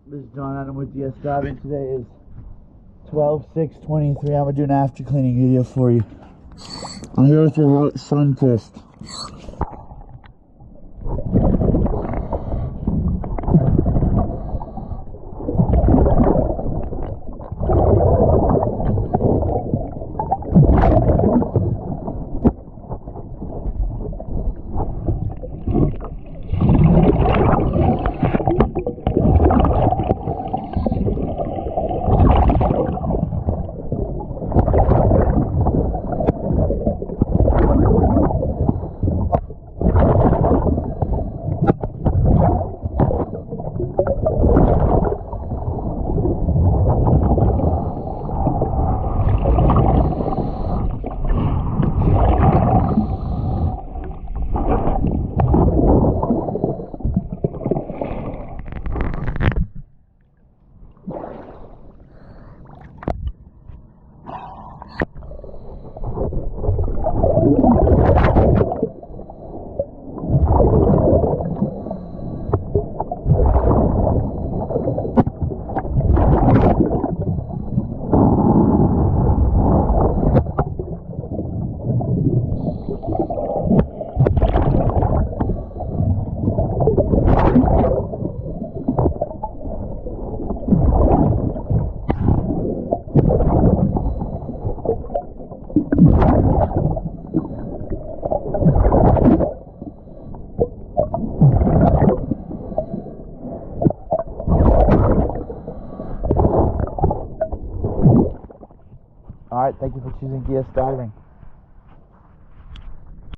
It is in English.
This is John Adam with DS Diving. Today is 12/6/23. I'm gonna do an after cleaning video for you. I'm here with your Sun Kist. Alright, thank you for choosing DS Diving.